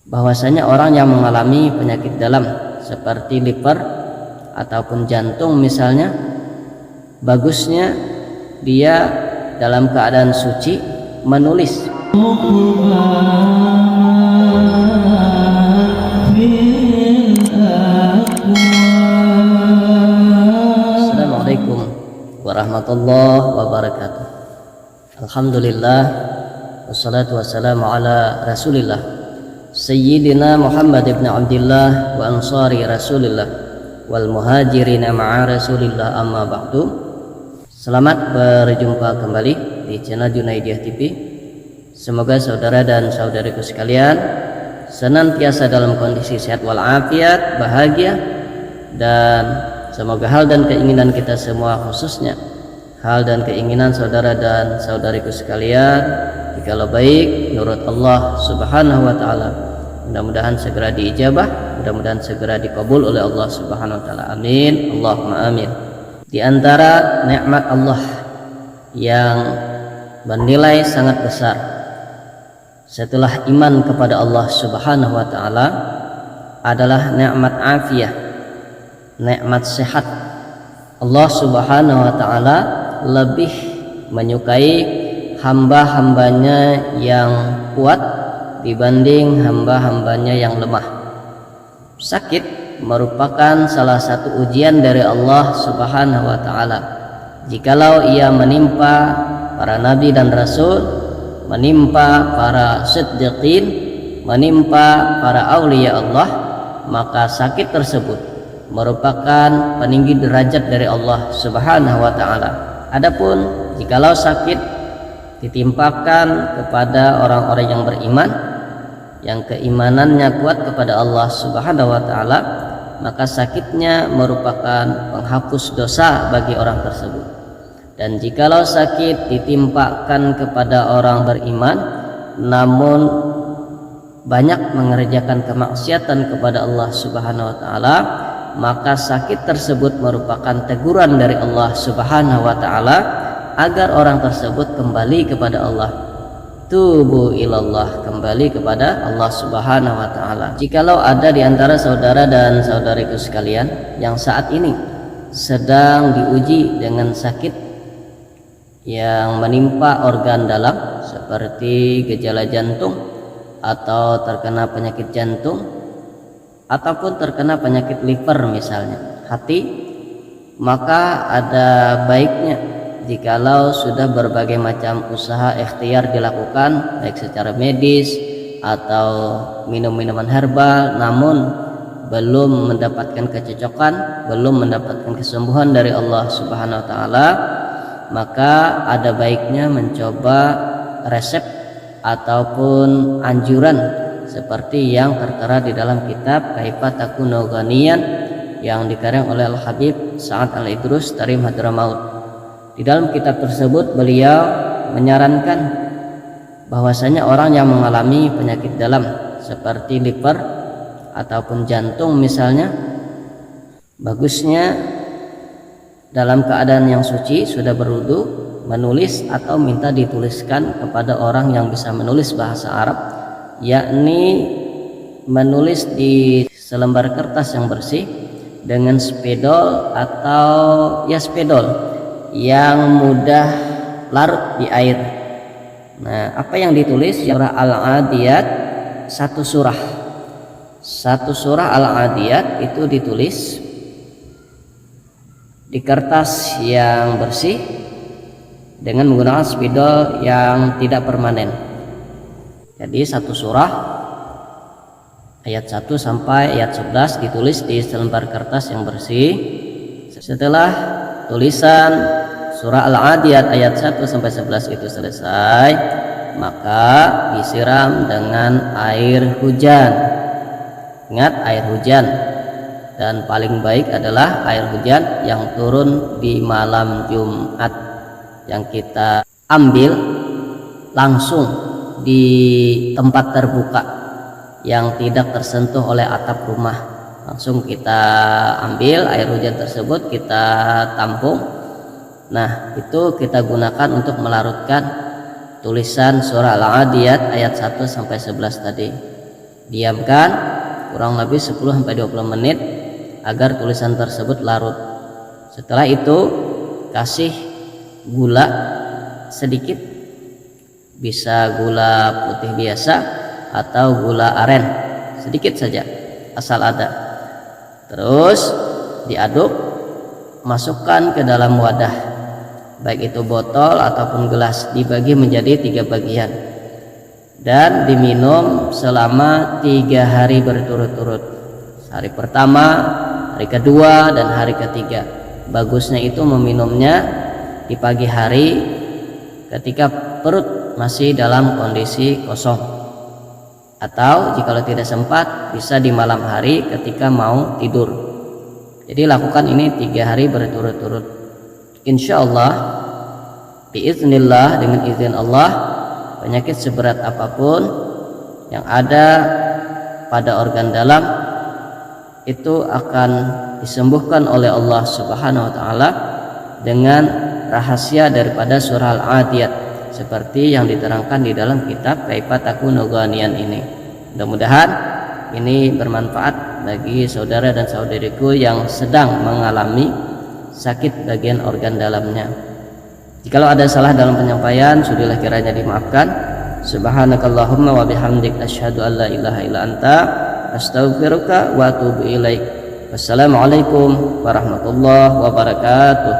bahwasanya orang yang mengalami penyakit dalam seperti liver ataupun jantung misalnya, bagusnya dia dalam keadaan suci menulis. Assalamualaikum warahmatullahi wabarakatuh. Alhamdulillah wassalatu wassalamu ala rasulillah Sayyidina Muhammad ibn Abdillah wa ansari rasulillah wal muhajirina ma'a rasulillah, amma ba'du. Selamat berjumpa kembali di channel Junaidiyah TV. Semoga saudara dan saudariku sekalian senantiasa dalam kondisi sehat walafiat, bahagia, dan semoga hal dan keinginan kita semua, khususnya hal dan keinginan saudara dan saudariku sekalian, jikalau baik menurut Allah Subhanahu wa taala, mudah-mudahan segera diijabah, mudah-mudahan segera dikabul oleh Allah Subhanahu wa taala. Amin, Allahumma amin. Di antara nikmat Allah yang bernilai sangat besar setelah iman kepada Allah Subhanahu wa taala adalah nikmat afiyah, nikmat sehat. Allah Subhanahu wa taala lebih menyukai hamba-hambanya yang kuat dibanding hamba-hambanya yang lemah. Sakit merupakan salah satu ujian dari Allah Subhanahu wa taala. Jikalau ia menimpa para nabi dan rasul, menimpa para siddiqin, menimpa para aulia Allah, maka sakit tersebut merupakan peninggi derajat dari Allah Subhanahu wa taala. Adapun jikalau sakit ditimpakan kepada orang-orang yang beriman, yang keimanannya kuat kepada Allah Subhanahu wa taala, maka sakitnya merupakan penghapus dosa bagi orang tersebut. Dan jikalau sakit ditimpakan kepada orang beriman namun banyak mengerjakan kemaksiatan kepada Allah Subhanahu wa taala, maka sakit tersebut merupakan teguran dari Allah Subhanahu wa taala agar orang tersebut kembali kepada Allah. Tubu ilallah, kembali kepada Allah Subhanahu wa taala. Jikalau ada di antara saudara dan saudariku sekalian yang saat ini sedang diuji dengan sakit yang menimpa organ dalam seperti gejala jantung, atau terkena penyakit jantung, ataupun terkena penyakit liver misalnya, hati, maka ada baiknya jikalau sudah berbagai macam usaha ikhtiar dilakukan, baik secara medis atau minum-minuman herbal, namun belum mendapatkan kecocokan, belum mendapatkan kesembuhan dari Allah Subhanahu wa taala, maka ada baiknya mencoba resep ataupun anjuran seperti yang tertera di dalam kitab Kaifa Takunu Ghaniyan yang dikarang oleh Al-Habib Sa'ad Al-Idrus Tarim Hadramaut. Di dalam kitab tersebut beliau menyarankan bahwasanya orang yang mengalami penyakit dalam seperti liver ataupun jantung misalnya, bagusnya dalam keadaan yang suci sudah berwudu menulis atau minta dituliskan kepada orang yang bisa menulis bahasa Arab, yakni menulis di selembar kertas yang bersih dengan spidol atau spidol yang mudah larut di air. Nah, apa yang ditulis? Surah Al-Adiyat, satu surah Al-Adiyat itu ditulis di kertas yang bersih dengan menggunakan spidol yang tidak permanen. Jadi satu surah ayat 1 sampai ayat 11 ditulis di selembar kertas yang bersih. Setelah tulisan surah Al-Adiyat ayat 1 sampai 11 itu selesai, maka disiram dengan air hujan. Ingat, air hujan. Dan paling baik adalah air hujan yang turun di malam Jumat, yang kita ambil langsung di tempat terbuka yang tidak tersentuh oleh atap rumah. Langsung kita ambil air hujan tersebut, kita tampung. Nah, itu kita gunakan untuk melarutkan tulisan surah Al-Adiyat ayat 1 sampai 11 tadi. Diamkan kurang lebih 10-20 menit agar tulisan tersebut larut. Setelah itu kasih gula sedikit, bisa gula putih biasa atau gula aren, sedikit saja asal ada. Terus diaduk, masukkan ke dalam wadah, baik itu botol ataupun gelas, dibagi menjadi 3 bagian dan diminum selama 3 hari berturut-turut. Hari pertama, hari kedua, dan hari ketiga. Bagusnya itu meminumnya di pagi hari ketika perut masih dalam kondisi kosong, atau jika tidak sempat bisa di malam hari ketika mau tidur. Jadi lakukan ini 3 hari berturut-turut. Insya Allah, biiznillah, dengan izin Allah, penyakit seberat apapun yang ada pada organ dalam itu akan disembuhkan oleh Allah Subhanahu wa taala dengan rahasia daripada surah Al-Adiyat, seperti yang diterangkan di dalam kitab Kaifa Takunu Ghaniyan ini. Mudah-mudahan ini bermanfaat bagi saudara dan saudariku yang sedang mengalami sakit bagian organ dalamnya. Jikalau ada salah dalam penyampaian, sudilah kiranya dimaafkan. Subhanakallahumma wa bihamdik, asyhadu an la ilaha illa anta, astaghfiruka wa atubu ilaik. Wassalamualaikum warahmatullahi wabarakatuh.